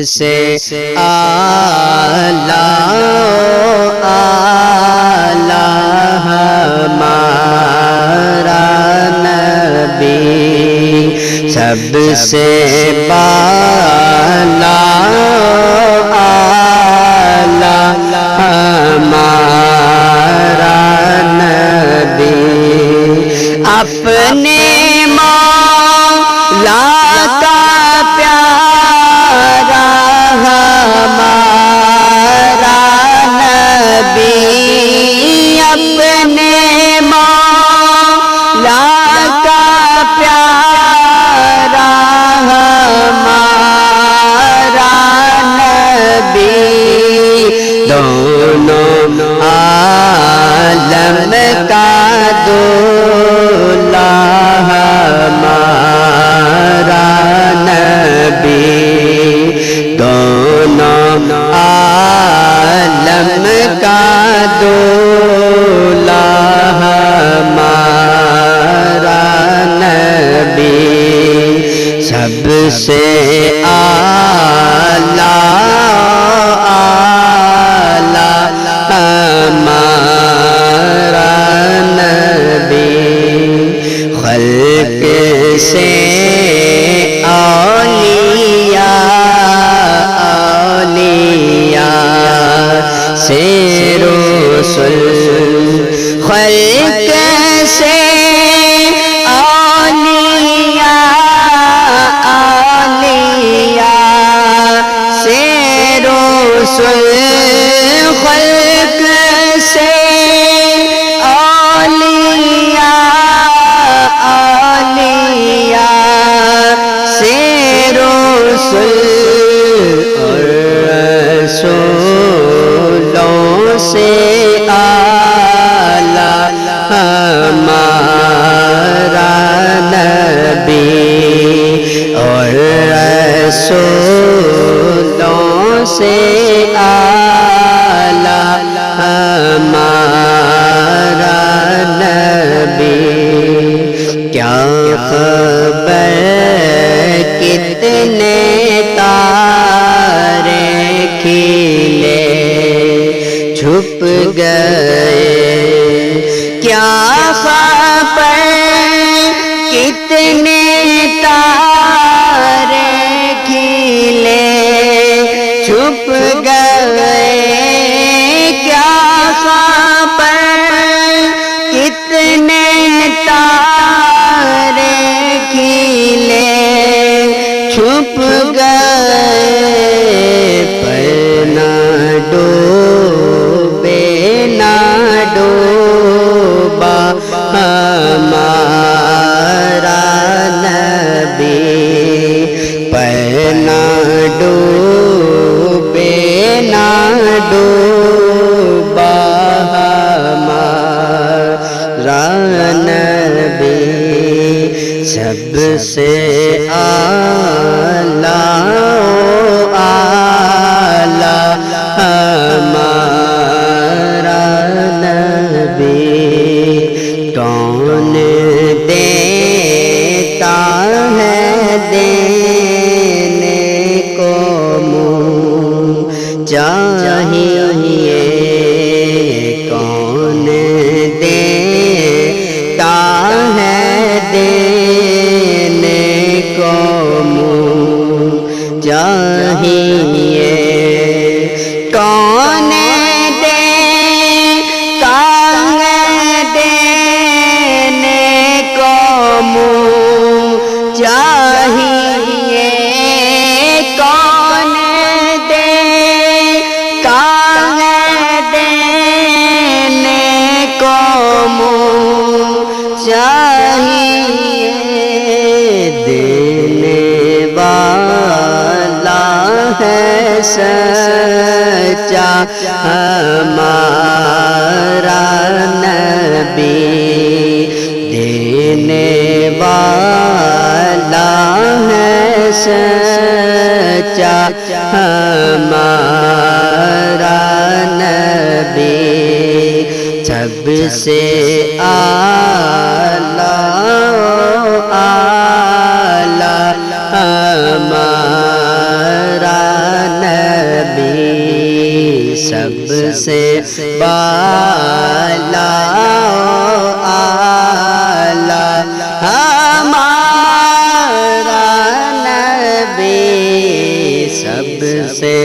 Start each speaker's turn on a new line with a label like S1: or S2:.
S1: سے اعلیٰ اعلیٰ ہمارا نبی، سب سے بالا اعلیٰ ہمارا نبی، اپنے مولا کا پیارا ہمارا نبی، اپنے مولا کا پیارا ہمارا نبی، دونوں عالم کا دولا ہمارا نبی، دونوں عالم کا دولا ہمارا نبی، سب سے اعلیٰ اعلیٰ ہمارا نبی، خلق سے اولیاء اولیاء سے رسل، خلق سے اولیاء اولیاء سے رسل، خلق سے اولیاء اولیاء سے رسل، اور رسولوں سے اعلیٰ ہمارا نبی، اور رسولوں سے اعلیٰ ہمارا نبی، کیا خبر کتنے تارے کھلے چھپ گئے، کیا خبر کتنے تارے کھلے چھپ گئے، کیا خبر کتنے تارے کھلے چھپ گئے، پر نہ ڈوبے نہ ڈوبا ہمارا نبی، پر نہ ڈوبے نہ ڈوبا ہمارا نبی، سب سے اعلیٰ اعلیٰ ہمارا نبی، کون دیتا ہے دینے کو منہ چاہیے، کون دیتا ہے دینے کو منہ چاہیے، کون دیتا ہے دینے کو منہ چاہیے، کون دیتا ہے دینے کو منہ چاہیے، دینے والا ہے سچا ہمارا نبی، دینے والا ہے سچا ہمارا نبی، سب سے اعلیٰ اعلیٰ ہمارا سے بالا آلہ ہمارا نبی سب سے